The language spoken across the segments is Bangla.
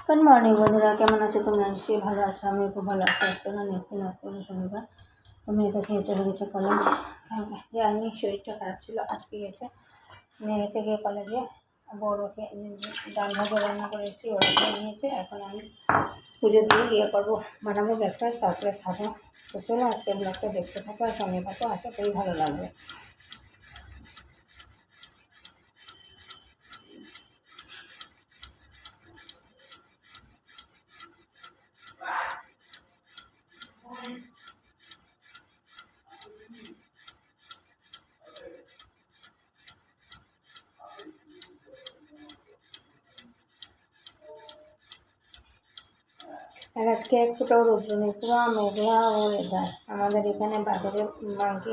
গুড মর্নিং বন্ধুরা, কেমন আছো তোমরা? নিশ্চয়ই ভালো আছো। আমি খুব ভালো আছি। আজকে না দিন আজকে শনিবার। তুমি তো খেয়ে চলে গেছে কলেজ। যাইনি, শরীরটা খারাপ ছিল। আজকে গেছে, নিয়ে গেছে গিয়ে কলেজে। বড়োকে ডাল ভাজা রান্না করে এসেছি, ওরা খেয়ে নিয়েছে। এখন আমি পুজো দিয়ে ইয়ে করবো, বানাবো ব্রেকফাস্ট, তারপরে খাবো। তো চলো আজকে ব্লগটা দেখতে থাকো আর সঙ্গে থাকো, আশা করি ভালো লাগবে। আর আজকে এক ফোটাও রৌদ্র নেই, পুরো মেঘলা ওয়েদার। আমাদের এখানে বাজারে বাকি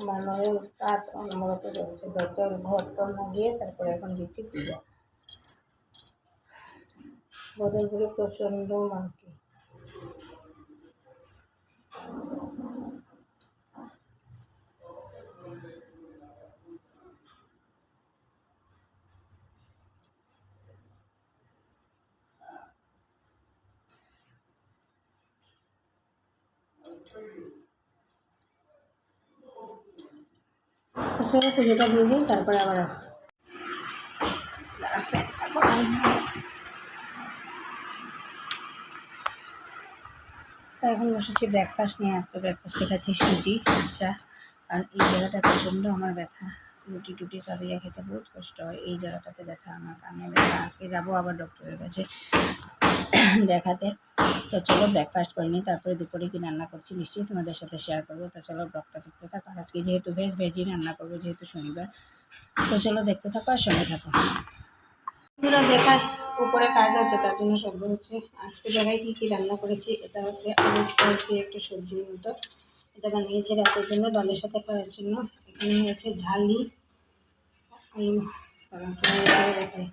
বানরের রাত অনবরত চলছে। দরজার ঘর টর না গিয়ে তারপরে এখন দিচ্ছি পূজা। বদলপুরে প্রচণ্ড বাকি। চলো পুজোটা দিয়ে দিই, তারপরে আবার আসছি। তো এখন বসেছি ব্রেকফাস্ট নিয়ে। আজকে ব্রেকফাস্টে খাচ্ছি সুজি চা। আর এই জায়গাটা প্রচণ্ড আমার ব্যথা, রুটি টুটি চালিয়ে খেতে বহুত কষ্ট হয়। এই জায়গাটাতে ব্যথা, আমার কানে ব্যথা। আজকে যাবো আবার ডক্টরের কাছে দেখাতে। তো চলো ব্রেকফাস্ট করে নিই, তারপরে দুপুরে কি রান্না করছি নিশ্চয়ই তোমাদের সাথে শেয়ার করবো। তো চলো ব্লগটা দেখতে থাকো। আজকে যেহেতু ভেজই রান্না করবো, যেহেতু শনিবার। তো চলো দেখতে থাকো আর সঙ্গে থাকো। পুরো দেখায় উপরে কাজ হচ্ছে, তার জন্য শব্দ হচ্ছে। আজকে দেখায় কী কী রান্না করেছি। এটা হচ্ছে আলু স্পাইস দিয়ে একটা সবজির মতো, এটা বানিয়েছি রাতের জন্য, ডালের সাথে খাওয়ার জন্য। এখানে হচ্ছে ঝালি আলু, তারপরে দেখায়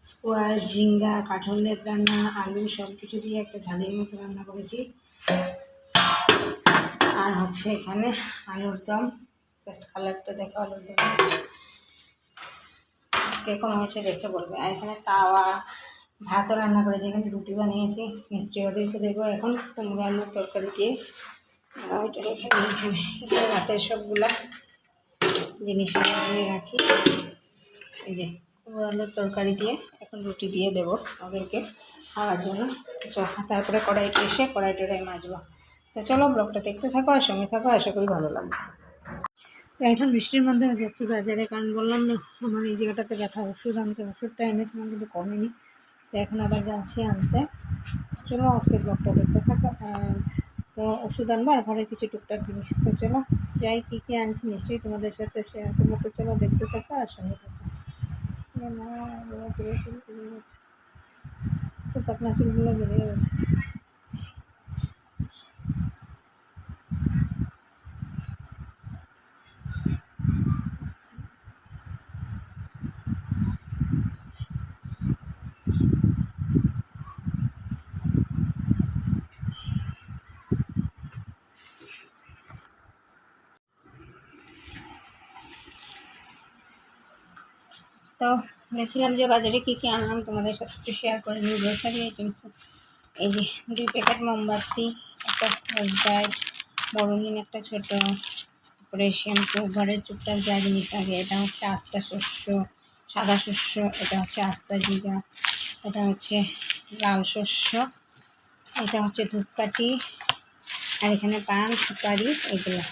স্কোয়াশ, ঝিঙ্গা, কাঁঠালের রান্না, আলু সব কিছু দিয়ে একটা ঝালির মতো রান্না করেছি। আর হচ্ছে এখানে আলুর দম, জাস্ট কালারটা দেখো আলুর দম কীরকম হয়েছে দেখে বলবে। আর এখানে তাওয়া ভাতও রান্না করেছি, এখানে রুটি বানিয়েছি। মিস্ত্রি ওদেরকে দেবো এখন কুমড়ো আলুর তরকারি দিয়ে। ওইটা রেখে এখানে এখানে রাতের সবগুলো জিনিস নিয়ে রাখি। এই যে কুমড়ো আলুর তরকারি দিয়ে এখন রুটি দিয়ে দেবো ওদেরকে খাওয়ার জন্য। তারপরে কড়াইতে এসে কড়াই মাজবো। তো চলো ব্লগটা দেখতে থাকো আর সঙ্গে থাকো, আশা করি ভালো লাগবে। এখন বৃষ্টির মধ্যে যাচ্ছি বাজারে, কারণ বললাম না আমার এই জায়গাটাতে ব্যথা। ওষুধ আনতে, ওষুধটা এনেছিলাম কিন্তু কমেনি। তো এখন আবার যাচ্ছি আনতে। চলো আজকে ব্লগটা দেখতে থাকো। তো ওষুধ আনবো আর ঘরের কিছু টুকটাক জিনিস। তো চলো যাই, কী কী আনছি নিশ্চয়ই তোমাদের সাথে শেয়ার করবো। তো চলো দেখতে থাকো আর সঙ্গে থাকো। তো পাতলা চুলগুলো বেড়ে গেছে। তো গেছিলাম যে বাজারে কী কী আনলাম তোমাদের সাথে একটু শেয়ার করে নিই। গ্রোসারি আইটেম তো এই যে 2 প্যাকেট মোমবাতি, একটা স্কচ ব্রাইট, বড়দিন একটা ছোট, তারপরে শ্যাম্পু, ঘরের টুকটাক যা জিনিস লাগে। এটা হচ্ছে আস্তা শস্য, সাদা শস্য, এটা হচ্ছে আস্তা জিরা, এটা হচ্ছে লাল শস্য, এটা হচ্ছে ধূপকাঠি, আর এখানে পান সুপারি এগুলো।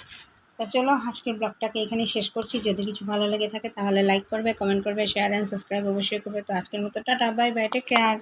তো চলো আজকের ব্লগটাকে এখানেই শেষ করছি। যদি কিছু ভালো লেগে থাকে তাহলে লাইক করবে, কমেন্ট করবে, শেয়ার অ্যান্ড সাবস্ক্রাইব অবশ্যই করবে। তো আজকের মতো tata, bye bye, take care.